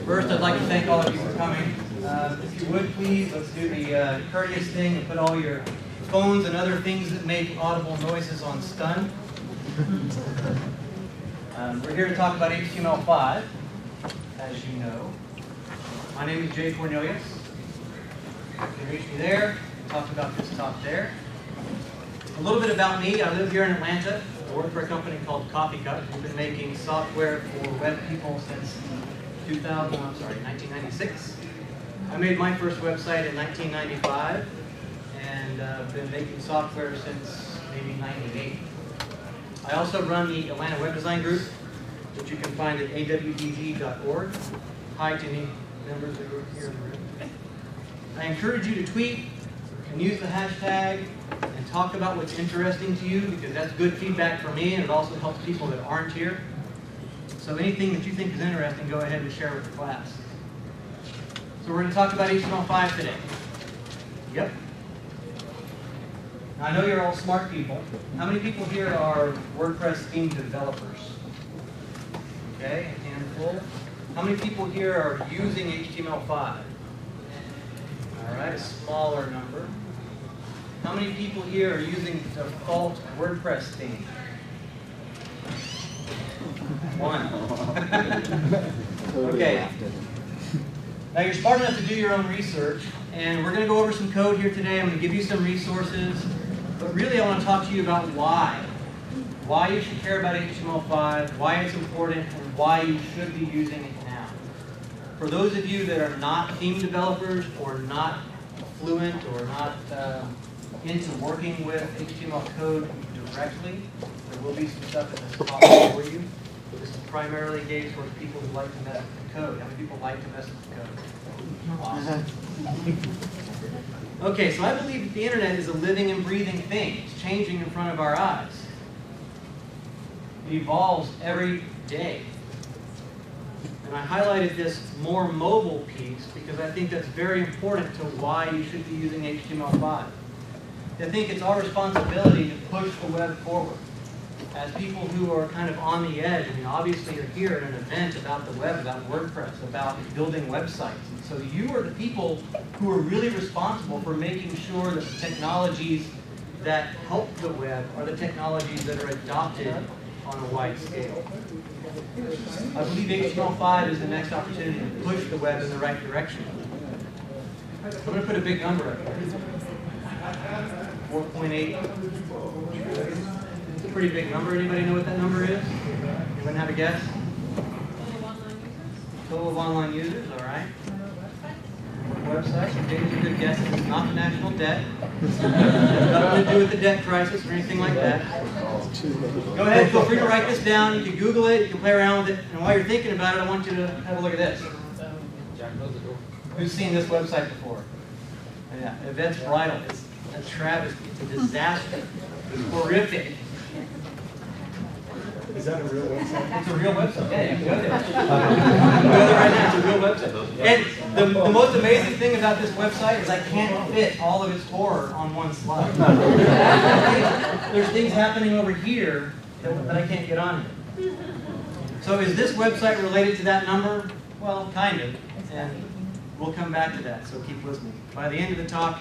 First, I'd like to thank all of you for coming. If you would, please, let's do the courteous thing and put all your phones and other things that make audible noises on stun. We're here to talk about HTML5, as you know. My name is Jay Cornelius. You can reach me there. Talk about this talk there. A little bit about me. I live here in Atlanta. I work for a company called Coffee Cup. We've been making software for web people since 1996. I made my first website in 1995, and I've been making software since maybe 98. I also run the Atlanta Web Design Group, which you can find at awdg.org. Hi to any members of the group here in the room. I encourage you to tweet and use the hashtag and talk about what's interesting to you, because that's good feedback for me, and it also helps people that aren't here. So anything that you think is interesting, go ahead and share with the class. So we're going to talk about HTML5 today. Yep. Now, I know you're all smart people. How many people here are WordPress theme developers? Okay, a handful. How many people here are using HTML5? All right, a smaller number. How many people here are using default WordPress theme? One. Okay. Now you're smart enough to do your own research, and we're going to go over some code here today. I'm going to give you some resources, but really I want to talk to you about why. Why you should care about HTML5, why it's important, and why you should be using it now. For those of you that are not theme developers, or not fluent, or not into working with HTML code directly, there will be some stuff in this talk for you. This is primarily geared towards people who like to mess with the code. How many people like to mess with the code? Awesome. Okay, so I believe that the internet is a living and breathing thing. It's changing in front of our eyes. It evolves every day. And I highlighted this more mobile piece because I think that's very important to why you should be using HTML5. I think it's our responsibility to push the web forward. As people who are kind of on the edge, I mean, obviously you're here at an event about the web, about WordPress, about building websites. And so you are the people who are really responsible for making sure that the technologies that help the web are the technologies that are adopted on a wide scale. I believe HTML5 is the next opportunity to push the web in the right direction. I'm going to put a big number up here. 4.8. It's a pretty big number. Anybody know what that number is? Anyone have a guess? Total of online users, all right. Websites, okay, these are good guesses. It's not the national debt. It's nothing to do with the debt crisis or anything like that. Go ahead, feel free to write this down. You can Google it, you can play around with it. And while you're thinking about it, I want you to have a look at this. Who's seen this website before? Yeah, Events Bridal. It's a travesty. It's a disaster. It's horrific. Is that a real website? It's a real website. Yeah, you can go there. You can go there right now. It's a real website. And the most amazing thing about this website is I can't fit all of its horror on one slide. There's things happening over here that I can't get on here. So is this website related to that number? Well, kind of. And we'll come back to that, so keep listening. By the end of the talk,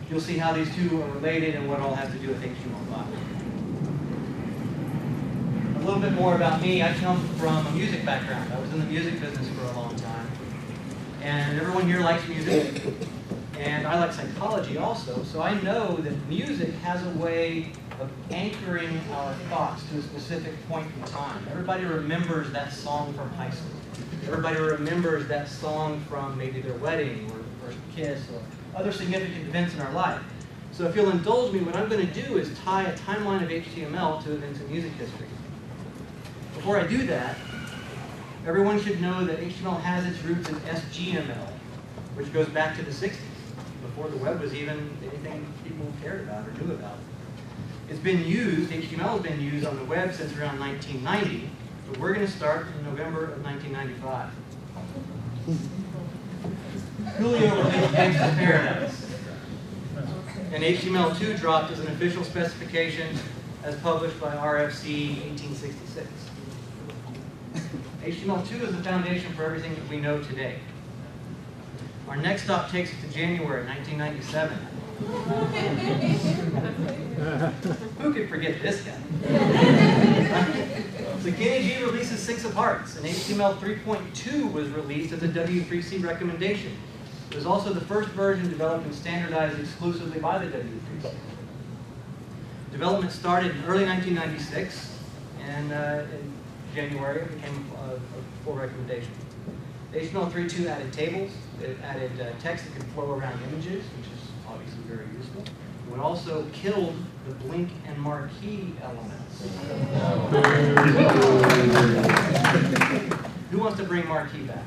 you'll see how these two are related and what all has to do with HTML5. A little bit more about me. I come from a music background. I was in the music business for a long time. And everyone here likes music. And I like psychology also. So I know that music has a way of anchoring our thoughts to a specific point in time. Everybody remembers that song from high school. Everybody remembers that song from maybe their wedding or first kiss or other significant events in our life. So if you'll indulge me, what I'm going to do is tie a timeline of HTML to events in music history. Before I do that, everyone should know that HTML has its roots in SGML, which goes back to the 60s, before the web was even anything people cared about or knew about. It's been used, HTML has been used on the web since around 1990, but we're going to start in November of 1995. Julio released Gangsta's Paradise, and HTML2 dropped as an official specification as published by RFC 1866. HTML2 is the foundation for everything that we know today. Our next stop takes us to January 1997. Who could forget this guy? So KG releases 6 of Hearts, and HTML 3.2 was released as a W3C recommendation. It was also the first version developed and standardized exclusively by the W3C. Development started in early 1996, and in January it became a full recommendation. HTML 3.2 added tables, it added text that could flow around images, which is obviously very useful. It also killed the blink and marquee elements. Who wants to bring marquee back?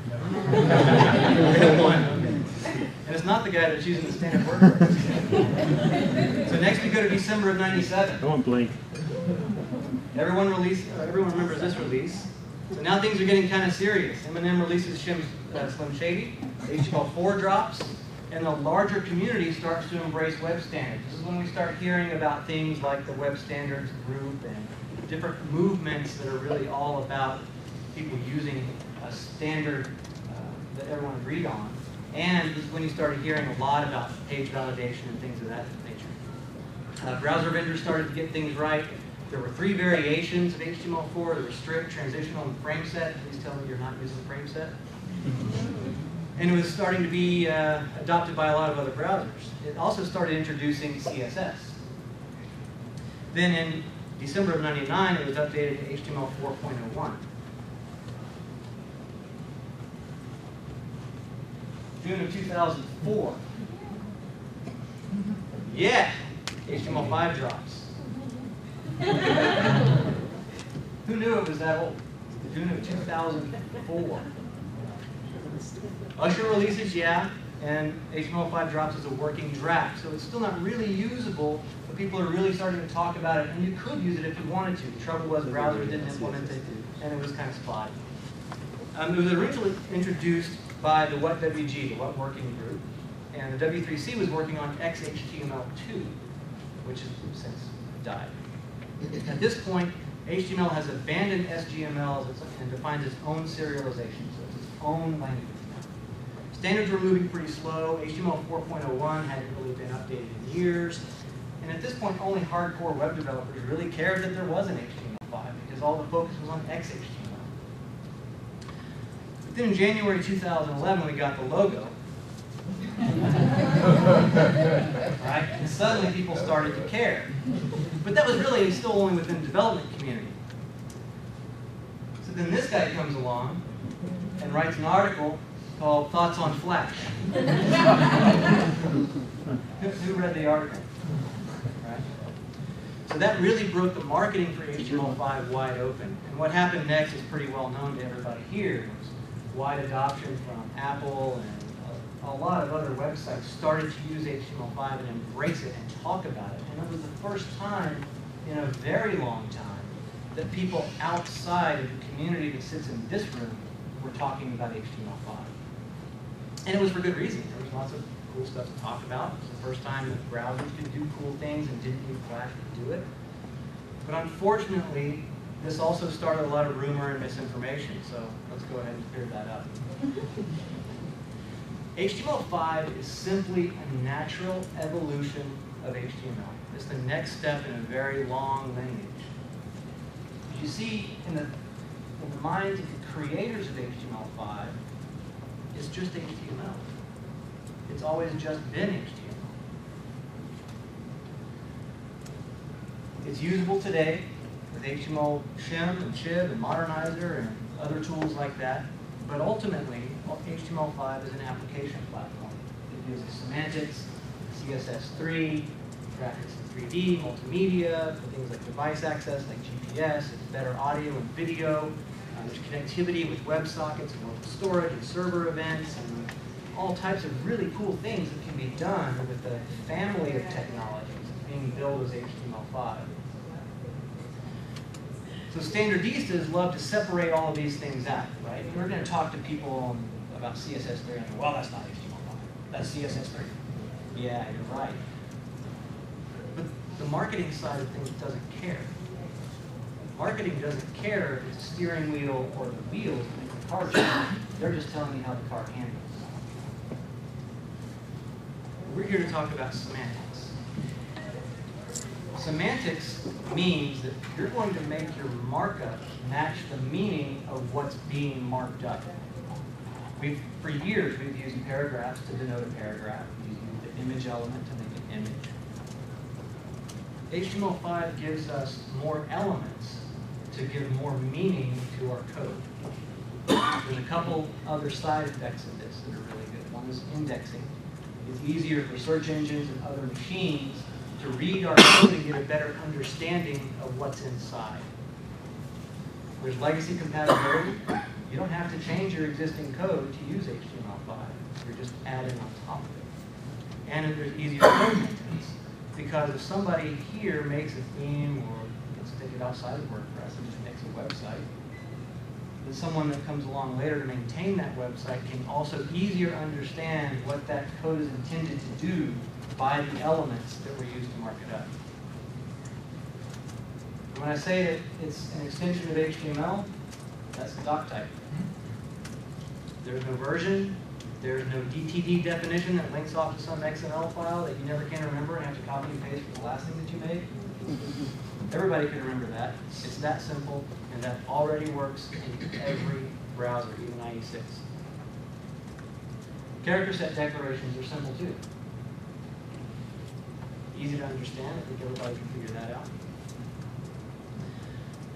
And it's not the guy that's using the standard WordPress. So next we go to December of 97. Don't blink. Everyone remembers this release. So now things are getting kind of serious. Eminem releases Slim Shady, HTML4 drops, and the larger community starts to embrace web standards. This is when we start hearing about things like the Web Standards Group and different movements that are really all about people using a standard that everyone agreed on. And this is when you started hearing a lot about page validation and things of that nature. Browser vendors started to get things right. There were 3 variations of HTML4. There were strict, transitional, and frame set. Please tell me you're not using frame set. And it was starting to be adopted by a lot of other browsers. It also started introducing CSS. Then in December of 99, it was updated to HTML 4.01. June of 2004. Yeah, HTML5 drops. Who knew it was that old? June of 2004. Usher releases, yeah, and HTML5 drops as a working draft. So it's still not really usable, but people are really starting to talk about it, and you could use it if you wanted to. The trouble was browsers didn't implement it, and it was kind of spotty. It was originally introduced by the WhatWG, the What Working Group, and the W3C was working on XHTML2, which has since died. At this point, HTML has abandoned SGML and defines its own serialization, so it's its own language now. Standards were moving pretty slow. HTML 4.01 hadn't really been updated in years, and at this point, only hardcore web developers really cared that there was an HTML5 because all the focus was on XHTML. But then in January 2011, we got the logo. Right? And suddenly people started to care. But that was really still only within the development community. So then this guy comes along and writes an article called Thoughts on Flash. Who read the article? Right? So that really broke the marketing for HTML5 wide open. And what happened next is pretty well known to everybody here. It was wide adoption from Apple, and a lot of other websites started to use HTML5 and embrace it and talk about it. And it was the first time in a very long time that people outside of the community that sits in this room were talking about HTML5. And it was for good reason. There was lots of cool stuff to talk about. It was the first time that browsers could do cool things and didn't need Flash to do it. But unfortunately, this also started a lot of rumor and misinformation. So let's go ahead and clear that up. HTML5 is simply a natural evolution of HTML. It's the next step in a very long lineage. You see, in the minds of the creators of HTML5, it's just HTML. It's always just been HTML. It's usable today with HTML shim and Chib and Modernizer and other tools like that. But ultimately, HTML5 is an application platform. It uses semantics, CSS3, graphics in 3D, multimedia, for things like device access, like GPS, it's better audio and video, there's connectivity with WebSockets and local storage and server events, and all types of really cool things that can be done with the family of technologies being built as HTML5. So standardistas love to separate all of these things out, right? We're going to talk to people about CSS3 and well, that's not HTML5. That's CSS3. Yeah, you're right. But the marketing side of things doesn't care. Marketing doesn't care if it's a steering wheel or the wheels that make the car change. They're just telling you how the car handles. We're here to talk about semantics. Semantics means that you're going to make your markup match the meaning of what's being marked up. For years, we've used paragraphs to denote a paragraph. We've used the image element to make an image. HTML5 gives us more elements to give more meaning to our code. There's a couple other side effects of this that are really good. One is indexing. It's easier for search engines and other machines to read our code and get a better understanding of what's inside. There's legacy compatibility. You don't have to change your existing code to use HTML5. You're just adding on top of it. And there's easier code maintenance. Because if somebody here makes a theme, or let's take it outside of WordPress and just makes a website, then someone that comes along later to maintain that website can also easier understand what that code is intended to do by the elements that were used to mark it up. When I say that it's an extension of HTML, that's the doc type. There's no version. There's no DTD definition that links off to some XML file that you never can remember and have to copy and paste for the last thing that you made. Everybody can remember that. It's that simple, and that already works in every browser, even IE6. Character set declarations are simple too. Easy to understand. I think everybody can figure that out.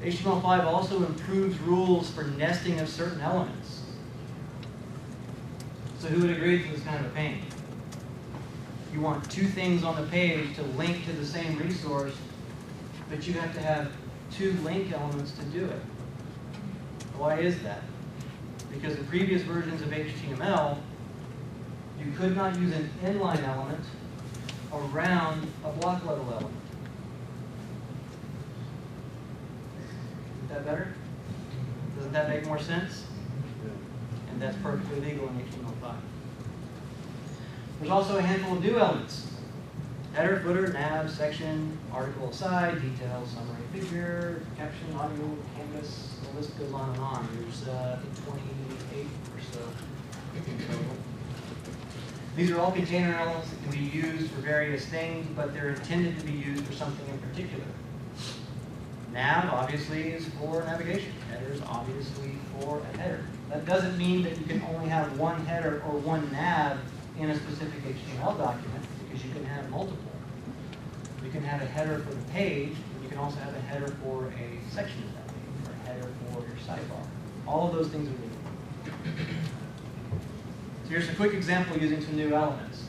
HTML5 also improves rules for nesting of certain elements. So who would agree that it's kind of a pain? You want two things on the page to link to the same resource, but you have to have two link elements to do it. Why is that? Because the previous versions of HTML, you could not use an inline element around a block level element. Is that better? Doesn't that make more sense? And that's perfectly legal in HTML5. There's also a handful of new elements. Header, footer, nav, section, article aside, detail, summary, figure, caption, audio, canvas, the list goes on and on. There's I think 28 or so total. These are all container elements that can be used for various things, but they're intended to be used for something in particular. Nav obviously is for navigation. Header is obviously for a header. That doesn't mean that you can only have one header or one nav in a specific HTML document, because you can have multiple. You can have a header for the page, and you can also have a header for a section of that page, or a header for your sidebar. All of those things are legal. So here's a quick example using some new elements.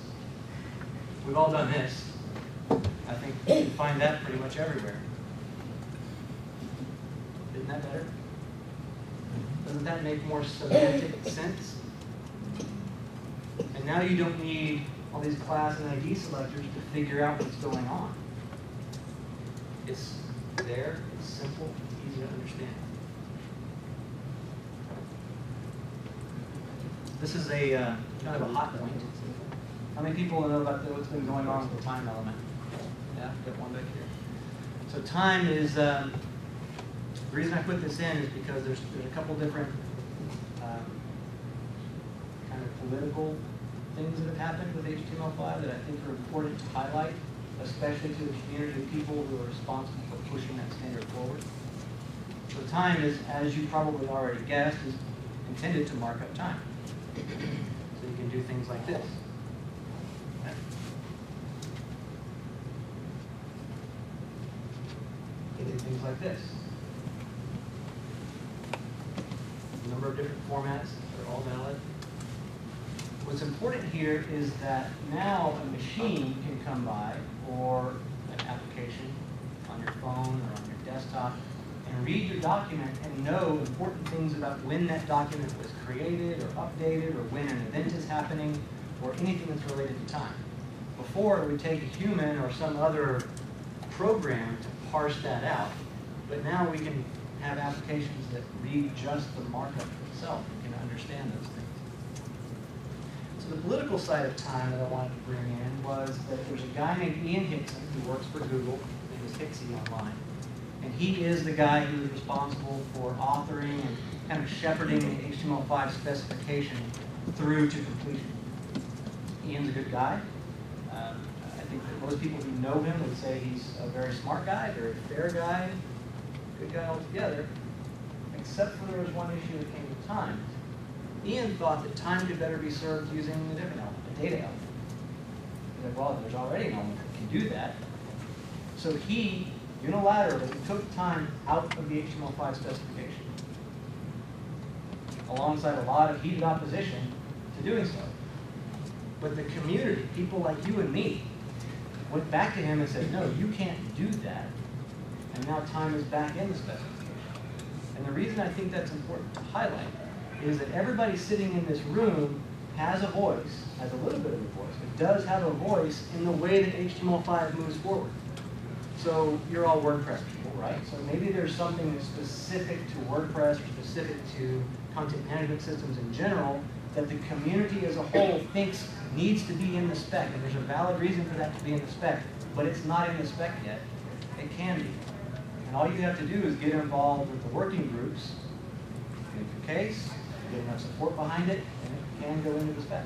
We've all done this. I think you can find that pretty much everywhere. Isn't that better? Doesn't that make more semantic sense? And now you don't need all these class and ID selectors to figure out what's going on. It's there, it's simple, it's easy to understand. This is a kind of a hot point. How many people know about what's been going on with the time element? Yeah, got one back here. So time is, the reason I put this in is because there's a couple different kind of political things that have happened with HTML5 that I think are important to highlight, especially to the community of people who are responsible for pushing that standard forward. So time is, as you probably already guessed, is intended to mark up time. So you can do things like this. Okay. You can do things like this. A number of different formats, they're all valid. What's important here is that now a machine can come by, or an application on your phone or on your desktop, and read your document and know important things about when that document was created or updated, or when an event is happening, or anything that's related to time. Before, it would take a human or some other program to parse that out, but now we can have applications that read just the markup itself and can understand those things. So the political side of time that I wanted to bring in was that there's a guy named Ian Hickson who works for Google. His name is Hixie online. And he is the guy who is responsible for authoring and kind of shepherding the HTML5 specification through to completion. Ian's a good guy. I think that most people who know him would say he's a very smart guy, very fair guy, good guy altogether, except for there was one issue that came with time. Ian thought that time could better be served using a different element, a data element. He's like, well, there's already an element that can do that. So he, unilaterally, took time out of the HTML5 specification, alongside a lot of heated opposition to doing so. But the community, people like you and me, went back to him and said, no, you can't do that. And now time is back in the specification. And the reason I think that's important to highlight is that everybody sitting in this room has a voice, has a little bit of a voice, but does have a voice in the way that HTML5 moves forward. So you're all WordPress people, right? So maybe there's something that's specific to WordPress or specific to content management systems in general that the community as a whole thinks needs to be in the spec, and there's a valid reason for that to be in the spec, but it's not in the spec yet. It can be. And all you have to do is get involved with the working groups, make your case, get enough support behind it, and it can go into the spec.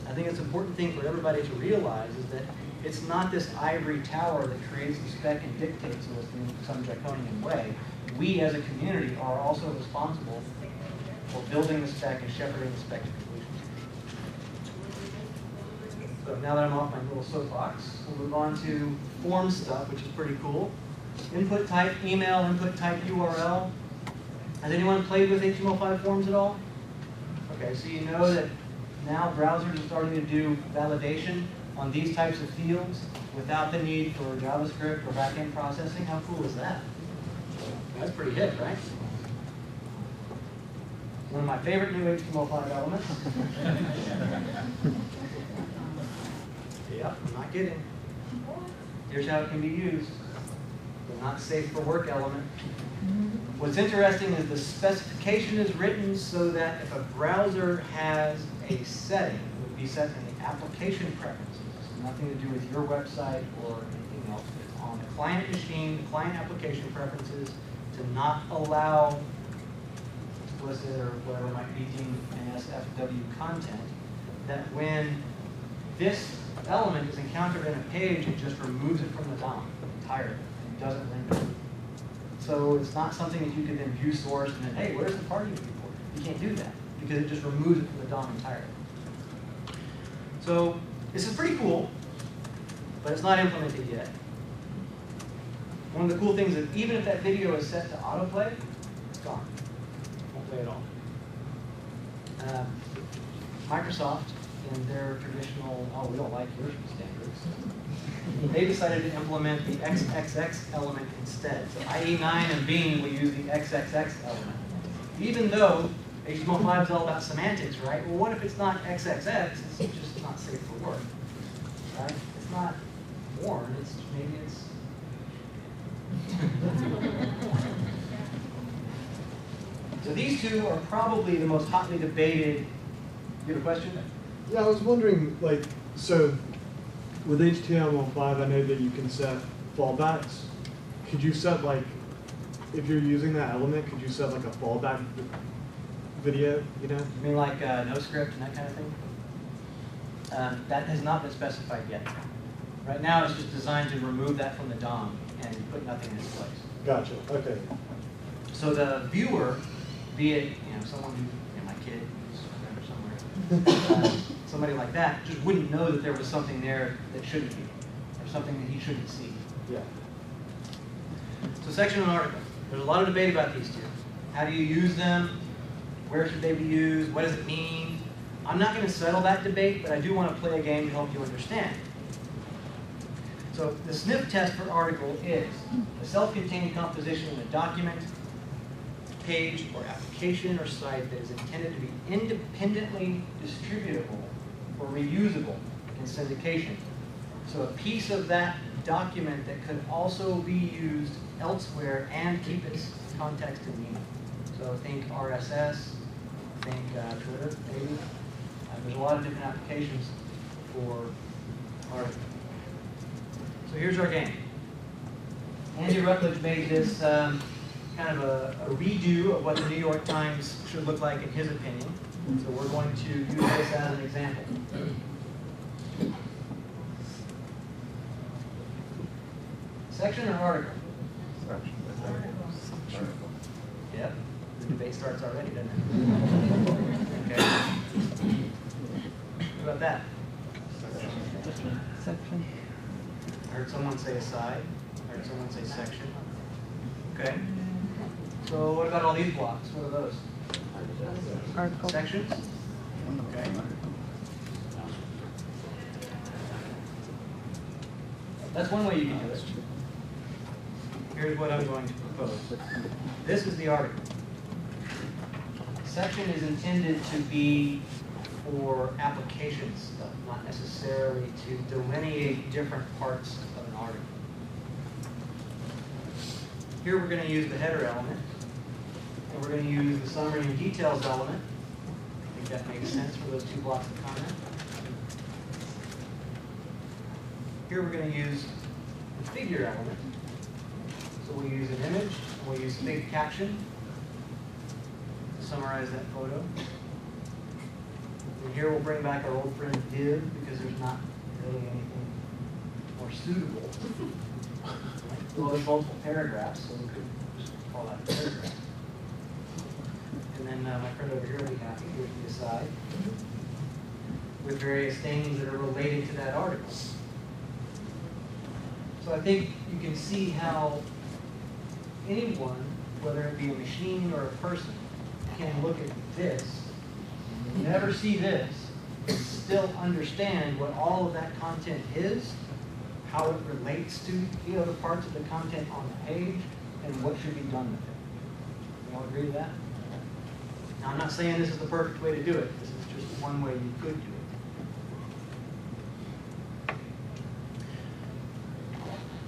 I think it's an important thing for everybody to realize is that it's not this ivory tower that creates the spec and dictates to us in some draconian way. We as a community are also responsible for building the spec and shepherding the spec to completion. So now that I'm off my little soapbox, we'll move on to form stuff, which is pretty cool. Input type email, input type URL. Has anyone played with HTML5 forms at all? Okay, so you know that now browsers are starting to do validation on these types of fields without the need for JavaScript or backend processing. How cool is that? That's pretty hip, right? One of my favorite new HTML5 elements. Yep, I'm not kidding. Here's how it can be used. The not safe for work element. What's interesting is the specification is written so that if a browser has a setting, it would be set in the application preferences. Nothing to do with your website or anything else. It's on the client machine, the client application preferences, to not allow explicit or whatever might be deemed NSFW content, that when this element is encountered in a page, it just removes it from the DOM entirely. It doesn't render it. So it's not something that you can then view source and then, hey, where's the party report? You can't do that because it just removes it from the DOM entirely. So this is pretty cool, but it's not implemented yet. One of the cool things is even if that video is set to autoplay, it's gone. Won't play at all. Microsoft, in their traditional, oh, we don't like your standards, they decided to implement the XXX element instead. So IE9 and Bean will use the XXX element. Even though HTML5 is all about semantics, right? Well, what if it's not XXX? It's just not safe for work, right? It's not worn, it's maybe it's... So these two are probably the most hotly debated. You have a question? Yeah, I was wondering, like, so with HTML5, I know that you can set fallbacks. Could you set, like, if you're using that element, could you set, like, a fallback video, you know? You mean like no script and that kind of thing? That has not been specified yet. Right now, it's just designed to remove that from the DOM and put nothing in its place. Gotcha, okay. So the viewer, be it someone who, my kid, who's somewhere, somebody like that, just wouldn't know that there was something there that shouldn't be, or something that he shouldn't see. Yeah. So section and article. There's a lot of debate about these two. How do you use them? Where should they be used? What does it mean? I'm not going to settle that debate, but I do want to play a game to help you understand. So the sniff test for article is a self-contained composition in a document, page, or application or site that is intended to be independently distributable or reusable in syndication. So a piece of that document that could also be used elsewhere and keep its context and meaning. So think RSS, think Twitter, maybe. There's a lot of different applications for articles. So here's our game. Andy Rutledge made this kind of a redo of what the New York Times should look like in his opinion. So we're going to use this as an example. Section or article? Section. Yep. The debate starts already, doesn't it? Okay. What about that? Section. I heard someone say aside. I heard someone say section. Okay. So what about all these blocks? What are those? Article. Sections? Okay. That's one way you can do it. Here's what I'm going to propose. This is the article. Section is intended to be for application stuff, not necessarily to delineate different parts of an article. Here we're going to use the header element, and we're going to use the summary and details element. I think that makes sense for those two blocks of content. Here we're going to use the figure element. So we'll use an image, and we'll use big caption to summarize that photo. And here we'll bring back our old friend div, because there's not really anything more suitable. Well, there's multiple paragraphs, so we could just call that a paragraph. And then my friend over here will be happy with the aside, with various things that are related to that article. So I think you can see how anyone, whether it be a machine or a person, can look at this, never see this, and still understand what all of that content is, how it relates to the other parts of the content on the page, and what should be done with it. You all agree with that? Now, I'm not saying this is the perfect way to do it. This is just one way you could do it.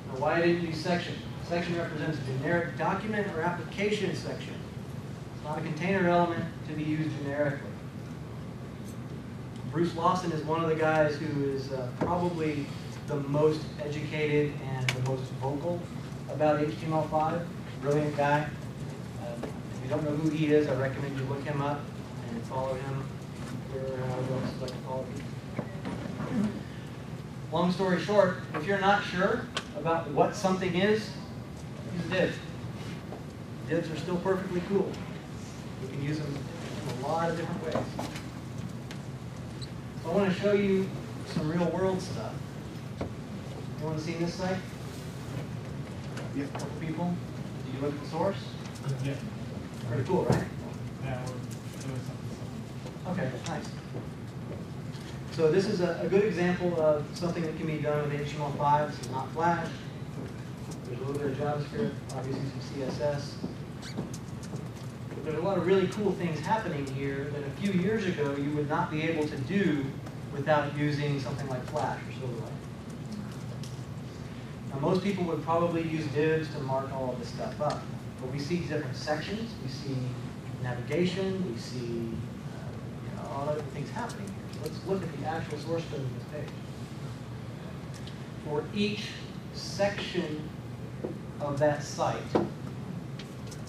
Now, why I didn't use section? Section represents a generic document or application section. It's not a container element to be used generically. Bruce Lawson is one of the guys who is probably the most educated and the most vocal about HTML5. Brilliant guy. If you don't know who he is, I recommend you look him up and follow him wherever else you'd like to follow him. Long story short, if you're not sure about what something is, use a div. Divs are still perfectly cool. You can use them in a lot of different ways. So I want to show you some real world stuff. You want to see this site? Yeah. A couple people? Did you look at the source? Yeah. Pretty cool, right? Yeah, we're doing something. Okay, nice. So this is a good example of something that can be done with HTML5. This is not Flash. There's a little bit of JavaScript, obviously some CSS. But there's a lot of really cool things happening here that a few years ago you would not be able to do without using something like Flash or Silverlight. Now, most people would probably use divs to mark all of this stuff up. But we see different sections, we see navigation, we see all other things happening here. So let's look at the actual source code of this page. For each section of that site,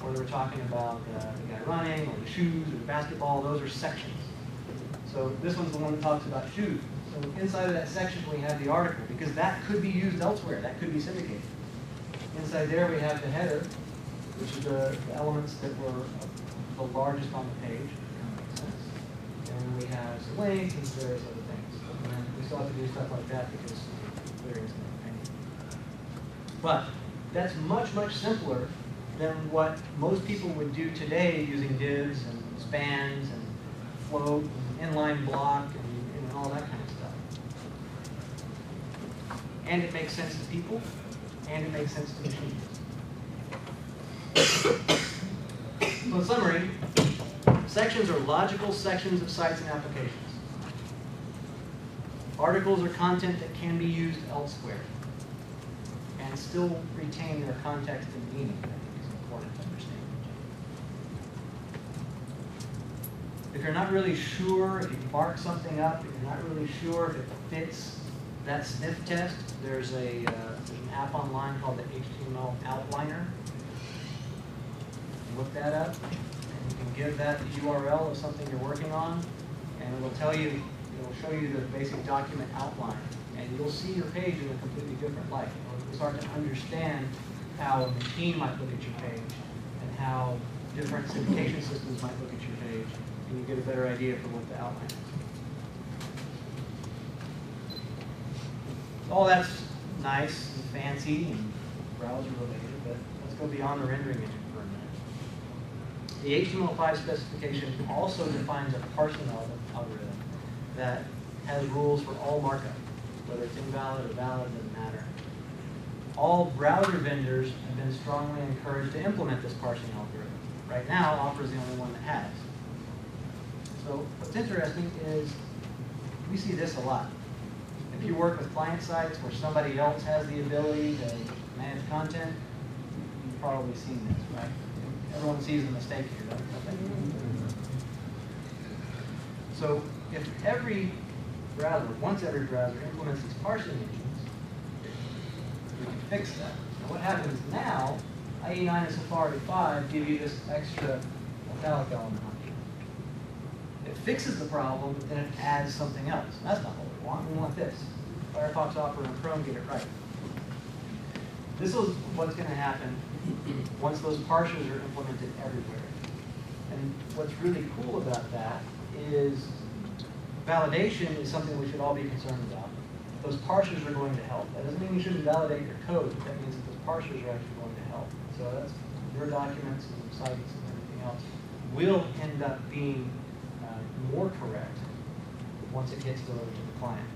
whether we're talking about the guy running, or the shoes, or the basketball, those are sections. So this one's the one that talks about shoes. So inside of that section we have the article, because that could be used elsewhere, that could be syndicated. Inside there we have the header, which is the elements that were the largest on the page. Makes sense. And then we have some links and various other things. And then we still have to do stuff like that because there isn't anything. But that's much, much simpler than what most people would do today using divs and spans and float and inline block and all that kind of stuff. And it makes sense to people, and it makes sense to machines. So in summary, sections are logical sections of sites and applications. Articles are content that can be used elsewhere and still retain their context and meaning. I think is important to understand. If you're not really sure, if you mark something up, if you're not really sure if it fits that sniff test, there's an app online called the HTML Outliner. Look that up, and you can give that the URL of something you're working on, and it will tell you, it will show you the basic document outline, and you'll see your page in a completely different light. You'll start to understand how a machine might look at your page, and how different syndication systems might look at your page, and you get a better idea for what the outline is. All that's nice and fancy and browser related, but let's go beyond the rendering engine for a minute. The HTML5 specification also defines a parsing algorithm that has rules for all markup, whether it's invalid or valid, doesn't matter. All browser vendors have been strongly encouraged to implement this parsing algorithm. Right now, Opera is the only one that has. So what's interesting is we see this a lot. If you work with client sites where somebody else has the ability to manage content, you've probably seen this, right? Everyone sees the mistake here, don't they? So if once every browser implements these parsing engines, we can fix that. And what happens now, IE9 and Safari 5 give you this extra italic element on here. It fixes the problem, but then it adds something else. And that's not what we want. We want this. Firefox, Opera, and Chrome get it right. This is what's going to happen once those parsers are implemented everywhere. And what's really cool about that is validation is something we should all be concerned about. Those parsers are going to help. That doesn't mean you shouldn't validate your code. That means that those parsers are actually going to help. So that's your documents and sites and everything else will end up being more correct once it gets delivered to the client.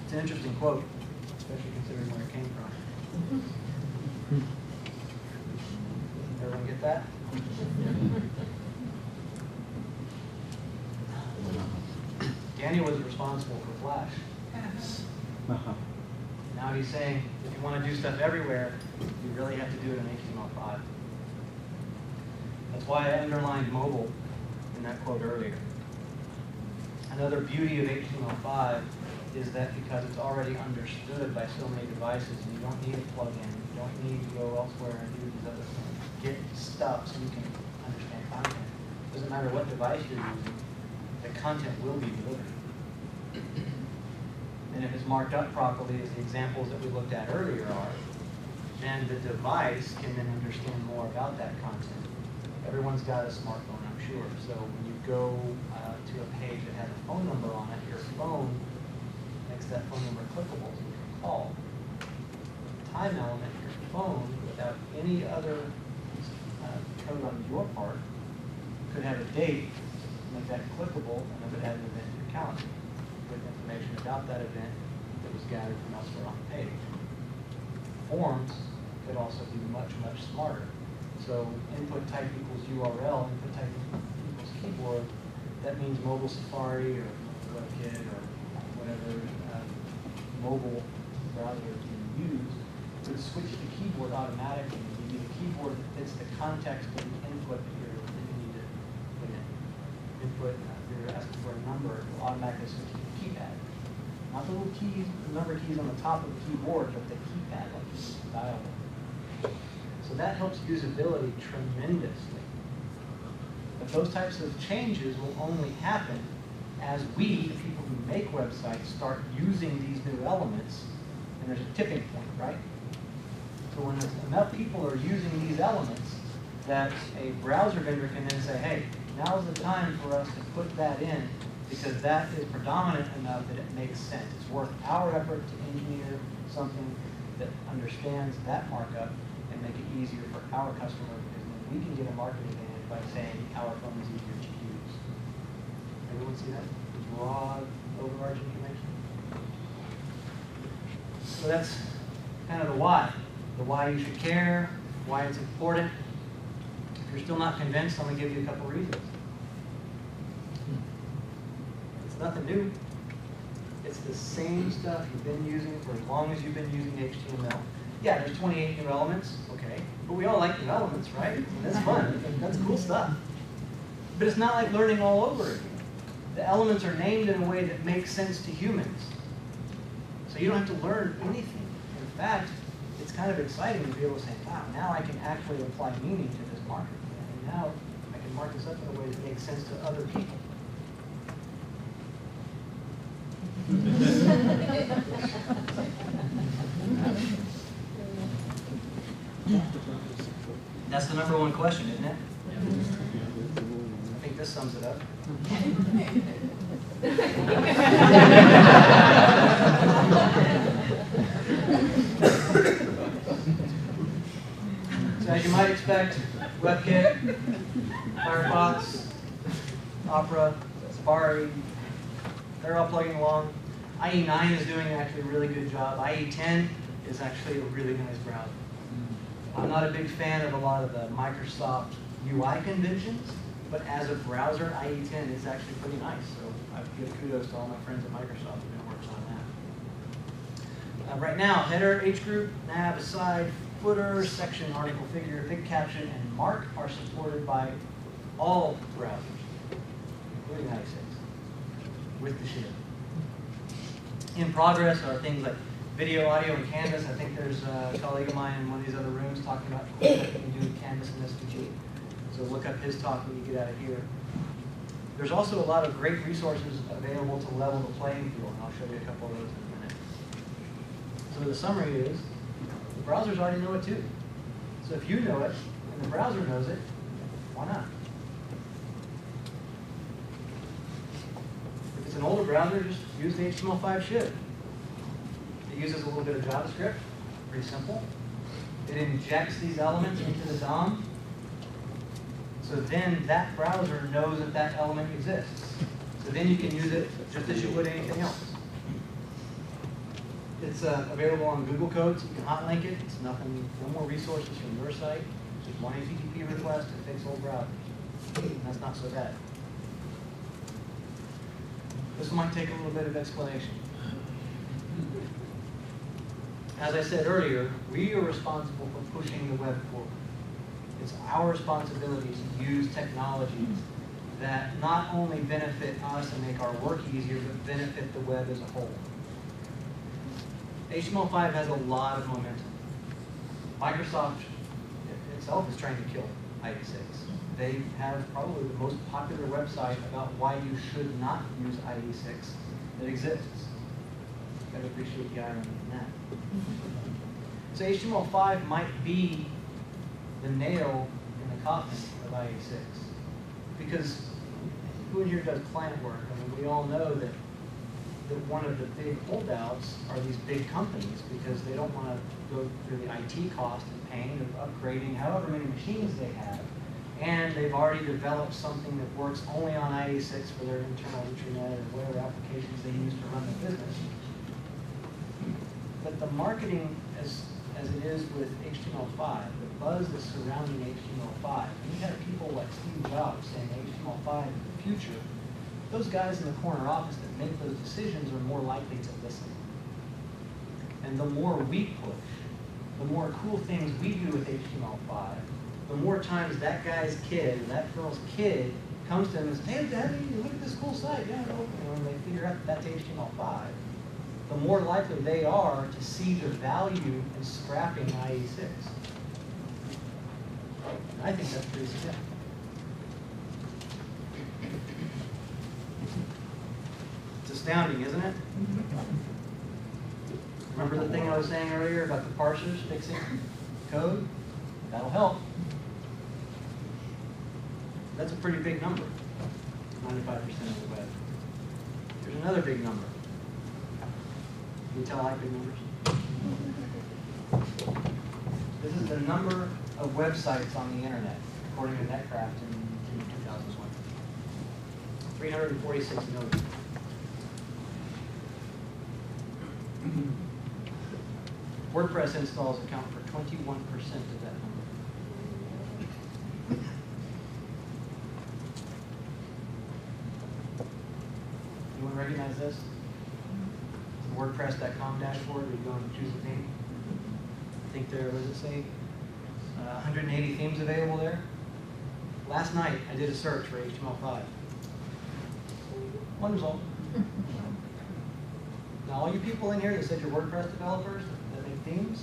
It's an interesting quote, especially considering where it came from. Everyone get that? Daniel was responsible for Flash. Now he's saying, if you want to do stuff everywhere, you really have to do it in HTML5. That's why I underlined mobile in that quote earlier. Another beauty of HTML5 is that because it's already understood by so many devices, and you don't need a plugin, you don't need to go elsewhere and do these other things. Get stuff so you can understand content. It doesn't matter what device you're using, the content will be delivered. And if it's marked up properly, as the examples that we looked at earlier are, then the device can then understand more about that content. Everyone's got a smartphone, I'm sure. So when you go to a page that has a phone number on it, your phone makes that phone number clickable so you can call. The time element in your phone, without any other code on your part, could have a date, make that clickable, and it would add an event to your calendar with information about that event that was gathered from elsewhere on the page. Forms could also be much, much smarter. So input type equals URL, input type equals keyboard. That means mobile Safari or WebKit or whatever mobile browser you use would switch the keyboard automatically and give you the keyboard that fits the context of the input that you need to put in. Input, if you're asking for a number, it will automatically switch to the keypad. Not the little keys, the number keys on the top of the keyboard, but the keypad, like you dial it. So that helps usability tremendously. But those types of changes will only happen as we, the people who make websites, start using these new elements, and there's a tipping point, right? So when enough people are using these elements, that a browser vendor can then say, hey, now's the time for us to put that in, because that is predominant enough that it makes sense. It's worth our effort to engineer something that understands that markup and make it easier for our customer, because then we can get a market advantage by saying our phone is easier to use. Everyone see that? Broad, overarching information. So that's kind of the why you should care, why it's important. If you're still not convinced, I'm going to give you a couple reasons. It's nothing new. It's the same stuff you've been using for as long as you've been using HTML. Yeah, there's 28 new elements, okay, but we all like new elements, right? That's fun. That's cool stuff. But it's not like learning all over again. The elements are named in a way that makes sense to humans. So you don't have to learn anything. In fact, it's kind of exciting to be able to say, wow, now I can actually apply meaning to this marker. And now I can mark this up in a way that makes sense to other people. That's the #1 question, isn't it? I think this sums it up. So as you might expect, WebKit, Firefox, Opera, Safari, they're all plugging along. IE9 is doing actually a really good job. IE10 is actually a really nice browser. I'm not a big fan of a lot of the Microsoft UI conventions, but as a browser, IE10 is actually pretty nice. So I give kudos to all my friends at Microsoft who've been working on that. Right now, header, H group, nav, aside, footer, section, article, figure, big caption, and mark are supported by all browsers, including IE6, with the ship. In progress are things like video, audio, and Canvas. I think there's a colleague of mine in one of these other rooms talking about what you can do with Canvas and SVG. So look up his talk when you get out of here. There's also a lot of great resources available to level the playing field, and I'll show you a couple of those in a minute. So the summary is, the browsers already know it too. So if you know it, and the browser knows it, why not? If it's an older browser, just use the HTML5 ship. It uses a little bit of JavaScript, pretty simple. It injects these elements into the DOM. So then that browser knows that that element exists. So then you can use it just as you would anything else. It's available on Google Code, so you can hot link it. It's nothing, no more resources from your site. Just one HTTP request to fix old browsers. And that's not so bad. This might take a little bit of explanation. As I said earlier, we are responsible for pushing the web forward. It's our responsibility to use technologies that not only benefit us and make our work easier, but benefit the web as a whole. HTML5 has a lot of momentum. Microsoft itself is trying to kill IE6. They have probably the most popular website about why you should not use IE6 that exists. You've got to appreciate the irony in that. So HTML5 might be the nail in the coffin of IE6. Because who in here does client work? I mean, we all know that one of the big holdouts are these big companies because they don't want to go through the IT cost and pain of upgrading however many machines they have. And they've already developed something that works only on IE6 for their internal intranet or whatever applications they use to run the business. But the marketing, as it is with HTML5, the buzz that's surrounding HTML5, and you have people like Steve Jobs saying HTML5 is the future, those guys in the corner office that make those decisions are more likely to listen. And the more we push, the more cool things we do with HTML5, the more times that guy's kid or that girl's kid comes to them and says, hey, Daddy, look at this cool site. Yeah, and they figure out that that's HTML5, the more likely they are to see the value in scrapping IE6. And I think that's pretty significant. It's astounding, isn't it? Remember the thing I was saying earlier about the parsers fixing code? That'll help. That's a pretty big number, 95% of the web. There's another big number. Can you tell I like big numbers? This is the number of websites on the internet, according to Netcraft in 2001. 346 million. WordPress installs account for 21% of that number. Anyone recognize this? The WordPress.com dashboard where you go and choose a theme. I think there, what does it say? 180 themes available there. Last night, I did a search for HTML5. One result. Now, all you people in here that said you're WordPress developers that make themes,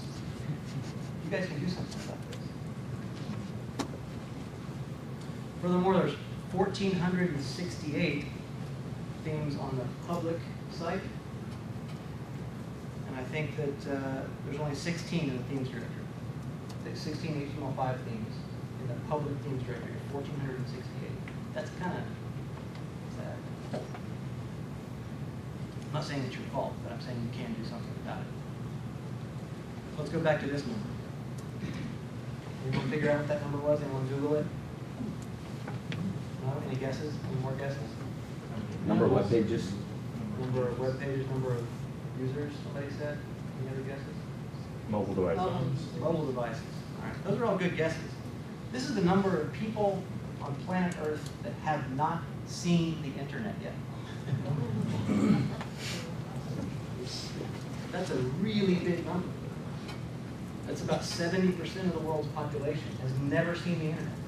you guys can do something about this. Furthermore, there's 1,468 themes on the public site. And I think that there's only 16 in the themes directory. 16 HTML5 themes in the public themes directory, 1,468. That's kind of sad. I'm not saying it's your fault, but I'm saying you can do something about it. Let's go back to this number. Anyone figure out what that number was? Anyone Google it? No? Any guesses? Any more guesses? Number of web pages. Number of web pages, number of users, somebody said? Any other guesses? Mobile devices. Mobile devices. All right. Those are all good guesses. This is the number of people on planet Earth that have not seen the internet yet. That's a really big number. That's about 70% of the world's population has never seen the internet.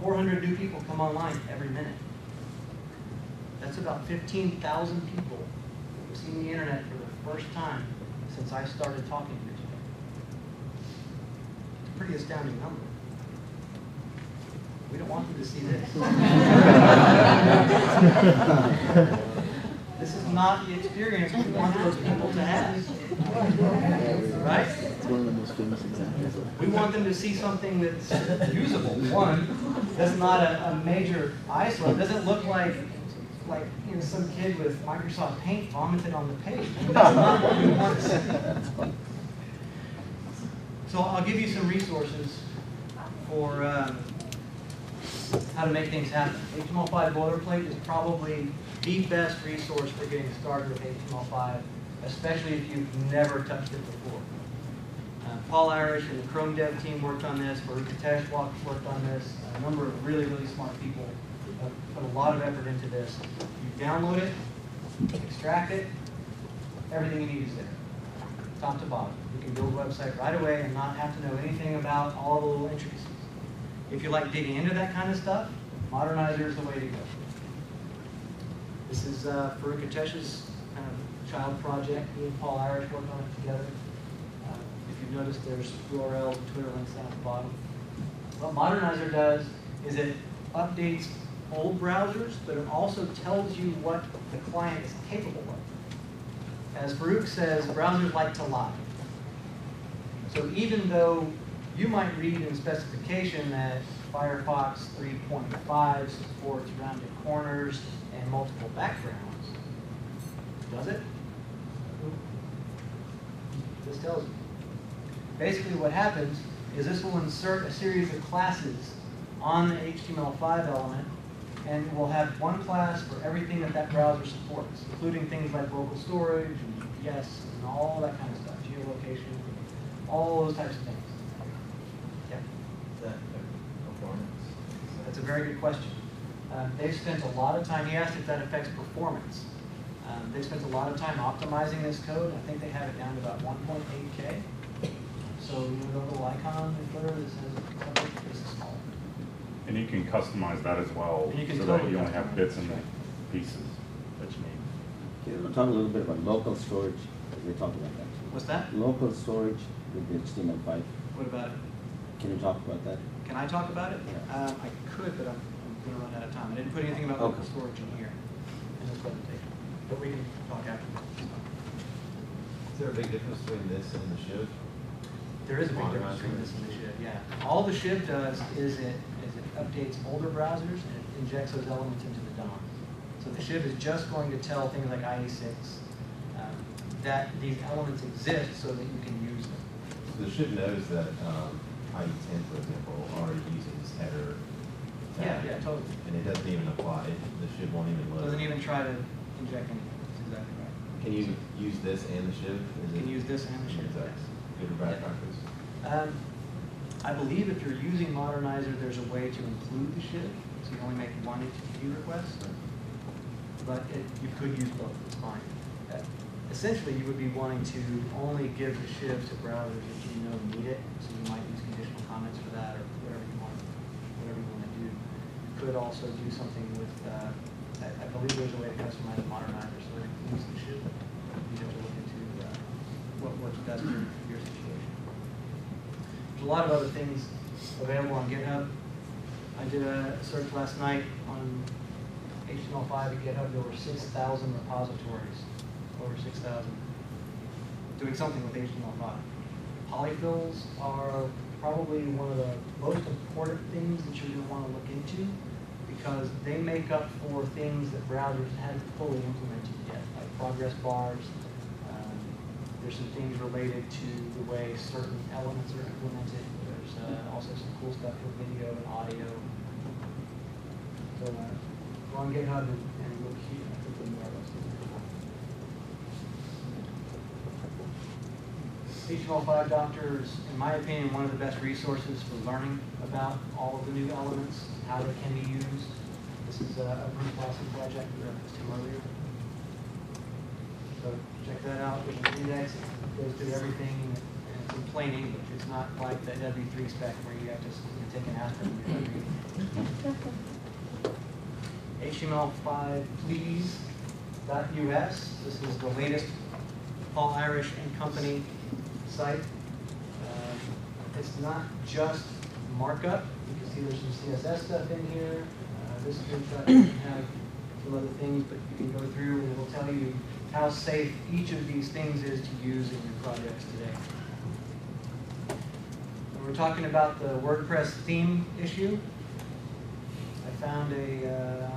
400 new people come online every minute. That's about 15,000 people who have seen the internet for the first time since I started talking here today. It's a pretty astounding number. We don't want them to see this. This is not the experience we want those people to have. Right? It's one of the most famous examples. We want them to see something that's usable. One, that's not a major eyesore. It doesn't look like some kid with Microsoft Paint vomited on the page. I mean, that's not what we want to see. So I'll give you some resources for how to make things happen. HTML5 boilerplate is probably the best resource for getting started with HTML5, especially if you've never touched it before. Paul Irish and the Chrome dev team worked on this. Marika worked on this. A number of really, really smart people have put a lot of effort into this. You download it, extract it, everything you need is there, top to bottom. You can build a website right away and not have to know anything about all the little intricacies. If you like digging into that kind of stuff, Modernizer is the way to go. This is Farooq Atesh's kind of child project. He and Paul Irish worked on it together. If you've noticed, there's URLs and Twitter links down at the bottom. What Modernizer does is it updates old browsers, but it also tells you what the client is capable of. As Farooq says, browsers like to lie. So even though you might read in specification that Firefox 3.5 supports rounded corners and multiple backgrounds, does it? This tells you. Basically what happens is this will insert a series of classes on the HTML5 element, and we'll have one class for everything that that browser supports, including things like local storage and GPS and all that kind of stuff, geolocation, all those types of things. Yeah. Is that performance? That's a very good question. They've spent a lot of time, he asked if that affects performance. They've spent a lot of time optimizing this code. I think they have it down to about 1.8K. So you know, the little icon in footer that says something this is small. And you can customize that as well, And you can so totally that you only customize have it. bits and pieces that you need. Okay, we'll talk a little bit about local storage. We talked about that. What's that? Local storage with the HTML5. What about it? Can you talk about that? Can I talk about it? Yeah. I could, but I'm going to run out of time. I didn't put anything about local Okay. storage in here in this presentation. But we can talk after. Is there a big difference between this and the shiv? There is a big difference between this and the shiv, yeah. All the shiv does is it updates older browsers and it injects those elements into the DOM. So the shiv is just going to tell things like IE6 that these elements exist so that you can use them. So the shiv knows that IE10, for example, already uses header. Yeah, tag, yeah, totally. And it doesn't even apply. The shiv won't even load. Doesn't even try to inject anything. That's exactly right. Can you use this and the shiv? You can use this and the shiv, Is that yes. good or bad Yeah. practice? I believe if you're using Modernizer, there's a way to include the shiv, so you only make one HTTP request. But you could use both, it's fine. Essentially, you would be wanting to only give the shiv to browsers that you know need it, so you might use conditional comments could also do something with, I believe there's a way to customize the Modernizer, so that you should be able to look into what's best for your situation. There's a lot of other things available on GitHub. I did a search last night on HTML5 at GitHub. There were 6,000 repositories, over 6,000, doing something with HTML5. Polyfills are probably one of the most important things that you're going to want to look into, because they make up for things that browsers haven't fully implemented yet, like progress bars. There's some things related to the way certain elements are implemented. There's also some cool stuff for video and audio. So go on GitHub and look here. I think more of HTML5 Doctor is, in my opinion, one of the best resources for learning about all of the new elements, how they can be used. This is a Bruce Lawson project we referenced him earlier. So check that out. There's an index. It goes through everything, and it's in plain English. It's not like the W3 spec where you have to take an aspirin. HTML5 Please.us. This is the latest Paul Irish and Company site. It's not just markup. You can see there's some CSS stuff in here. This screenshot doesn't have some other things, but you can go through and it will tell you how safe each of these things is to use in your projects today. When we're talking about the WordPress theme issue, I found a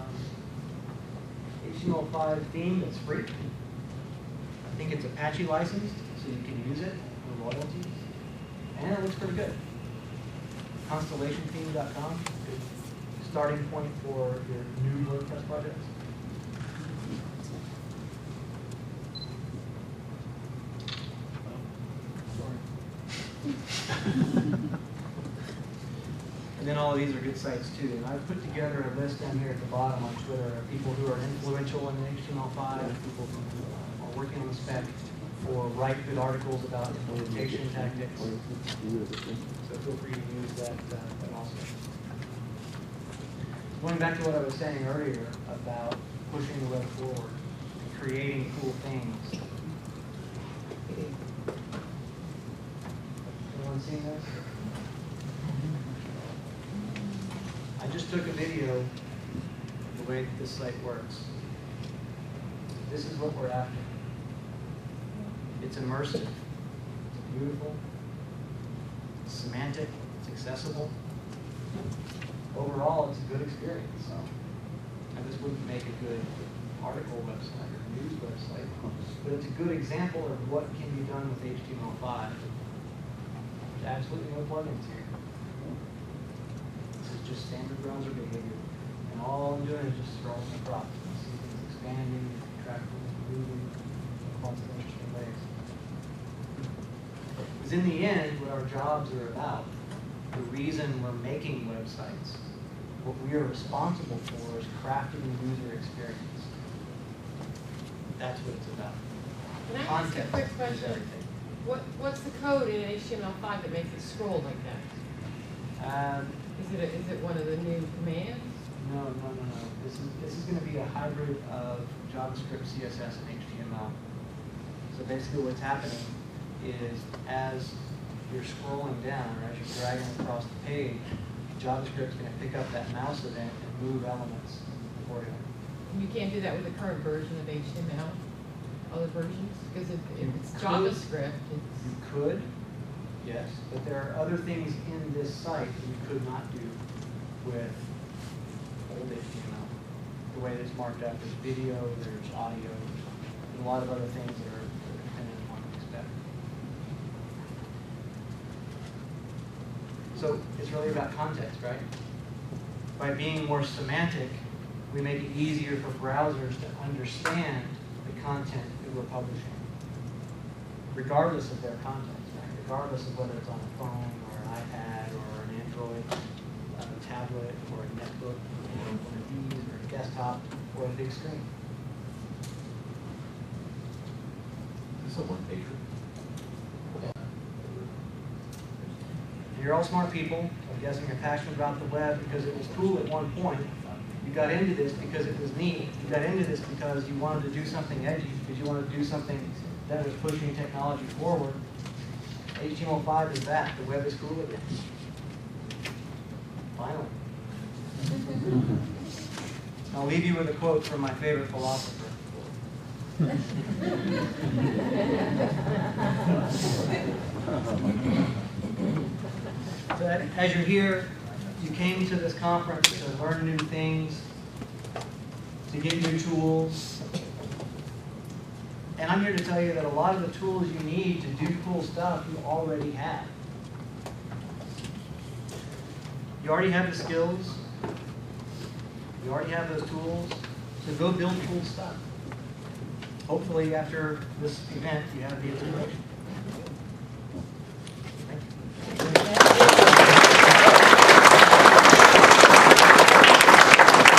HTML5 theme that's free. I think it's Apache licensed, so you can use it for royalties. And it looks pretty good. Constellationtheme.com, good starting point for your new WordPress projects. And then all of these are good sites too. And I've put together a list down here at the bottom on Twitter of people who are influential in HTML5, and people who are working on the spec, or write good articles about implementation tactics. So feel free to use that also. Going back to what I was saying earlier about pushing the web forward and creating cool things. Anyone seen this? I just took a video of the way that this site works. This is what we're after. It's immersive, it's beautiful, it's semantic, it's accessible. Overall, it's a good experience. So, and this wouldn't make a good article website or news website, but it's a good example of what can be done with HTML5. There's absolutely no plugins here. This is just standard browser behavior, and all I'm doing is just scrolling across. You see things expanding, contracting, moving, lots of interesting ways. Because in the end, what our jobs are about, the reason we're making websites, what we are responsible for is crafting the user experience. That's what it's about. Can I ask a Context quick is question? everything. What's the code in HTML5 that makes it scroll like that? Is it one of the new commands? No. This is going to be a hybrid of JavaScript, CSS, and HTML. So basically what's happening is as you're scrolling down, or as you're dragging across the page, JavaScript's going to pick up that mouse event and move elements accordingly. You can't do that with the current version of HTML? Other versions? Because if it's could. JavaScript, You could, yes, but there are other things in this site that you could not do with old HTML. The way that it's marked up, there's video, there's audio, and a lot of other things that are dependent on the spec. So it's really about context, right? By being more semantic, we make it easier for browsers to understand the content that we're publishing, regardless of their context, right? Regardless of whether it's on a phone or an iPad or an Android tablet or a netbook or one of these or a desktop or a big screen. Is this a one-pager? You're all smart people. I'm guessing you're passionate about the web because it was cool at one point. You got into this because it was neat. You got into this because you wanted to do something edgy, because you wanted to do something that was pushing technology forward. HTML5 is that. The web is cool again. Finally. I'll leave you with a quote from my favorite philosopher. But as you're here, you came to this conference to learn new things, to get new tools. And I'm here to tell you that a lot of the tools you need to do cool stuff, you already have. You already have the skills. You already have those tools. So go build cool stuff. Hopefully after this event, you have the inspiration.